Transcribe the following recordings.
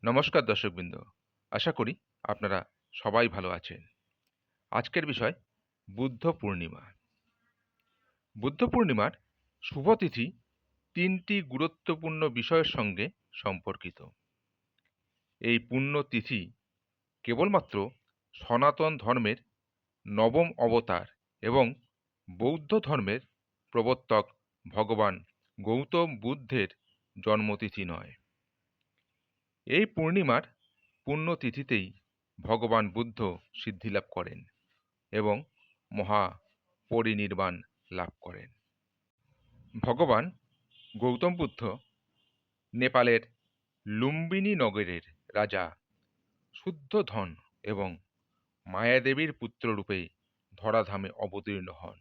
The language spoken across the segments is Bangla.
নমস্কার দর্শকবৃন্দ। আশা করি আপনারা সবাই ভালো আছেন। আজকের বিষয় বুদ্ধ পূর্ণিমা। বুদ্ধ পূর্ণিমার শুভ তিথি তিনটি গুরুত্বপূর্ণ বিষয়ের সঙ্গে সম্পর্কিত। এই পুণ্য তিথি কেবলমাত্র সনাতন ধর্মের নবম অবতার এবং বৌদ্ধ ধর্মের প্রবর্তক ভগবান গৌতম বুদ্ধের জন্মতিথি নয়। এই পূর্ণিমার পুণ্যতিথিতেই ভগবান বুদ্ধ সিদ্ধিলাভ করেন এবং মহা পরিনির্বাণ লাভ করেন। ভগবান গৌতম বুদ্ধ নেপালের লুম্বিনী নগরের রাজা শুদ্ধোধন এবং মায়াদেবীর পুত্ররূপে ধরাধামে অবতীর্ণ হন।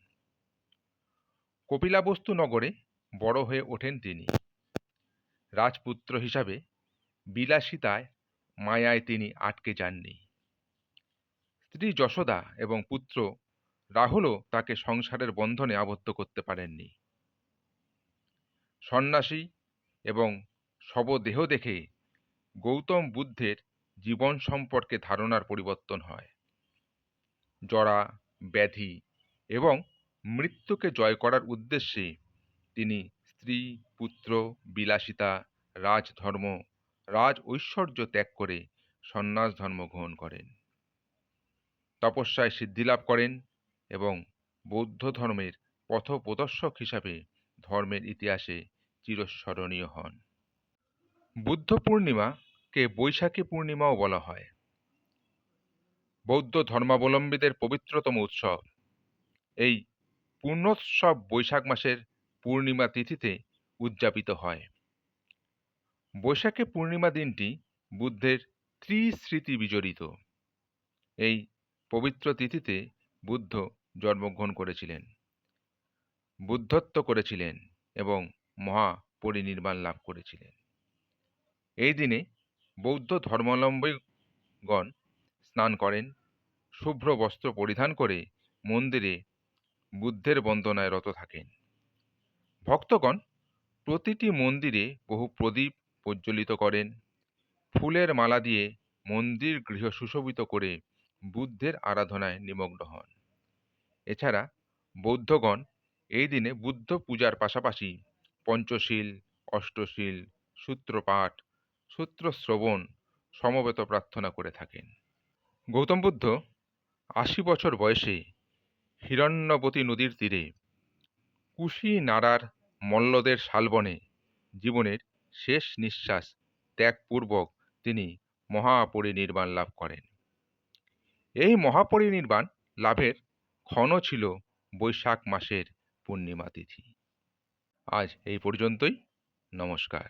কপিলাবস্তু নগরে বড় হয়ে ওঠেন তিনি। রাজপুত্র হিসাবে বিলাসিতায় মায়ায় তিনি আটকে যাননি। স্ত্রী যশোদা এবং পুত্র রাহুলও তাকে সংসারের বন্ধনে আবদ্ধ করতে পারেননি। সন্ন্যাসী এবং শবদেহ দেখে গৌতম বুদ্ধের জীবন সম্পর্কে ধারণার পরিবর্তন হয়। জরা, ব্যাধি এবং মৃত্যুকে জয় করার উদ্দেশ্যে তিনি স্ত্রী, পুত্র, বিলাসিতা, রাজধর্ম, রাজ ঐশ্বর্য ত্যাগ করে সন্ন্যাস ধর্ম গ্রহণ করেন। তপস্যায় সিদ্ধিলাভ করেন এবং বৌদ্ধ ধর্মের পথপ্রদর্শক হিসাবে ধর্মের ইতিহাসে চিরস্মরণীয় হন। বুদ্ধ পূর্ণিমাকে বৈশাখী পূর্ণিমাও বলা হয়। বৌদ্ধ ধর্মাবলম্বীদের পবিত্রতম উৎসব। এই পূর্ণোৎসব বৈশাখ মাসের পূর্ণিমা তিথিতে উদযাপিত হয়। বৈশাখী পূর্ণিমা দিনটি বুদ্ধের ত্রিস্মৃতি বিজড়িত। এই পবিত্র তিথিতে বুদ্ধ জন্মগ্রহণ করেছিলেন, বুদ্ধত্ব করেছিলেন এবং মহা পরিনির্বাণ লাভ করেছিলেন। এই দিনে বৌদ্ধ ধর্মাবলম্বীগণ স্নান করেন, শুভ্র বস্ত্র পরিধান করে মন্দিরে বুদ্ধের বন্দনায় রত থাকেন। ভক্তগণ প্রতিটি মন্দিরে বহু প্রদীপ প্রজ্বলিত করেন, ফুলের মালা দিয়ে মন্দির গৃহ সুশোভিত করে বুদ্ধের আরাধনায় নিমগ্ন হন। এছাড়া বৌদ্ধগণ এই দিনে বুদ্ধ পূজার পাশাপাশি পঞ্চশীল, অষ্টশীল, সূত্রপাঠ, সূত্র শ্রবণ, সমবেত প্রার্থনা করে থাকেন। গৌতম বুদ্ধ ৮০ বছর বয়সে হিরণ্যবতী নদীর তীরে কুশিনারার মল্লদের শালবনে জীবনের শেষ নিঃশ্বাস ত্যাগপূর্বক তিনি মহাপরিনির্বাণ লাভ করেন। এই মহাপরিনির্বাণ লাভের ক্ষণ ছিল বৈশাখ মাসের পূর্ণিমা তিথি। আজ এই পর্যন্তই। নমস্কার।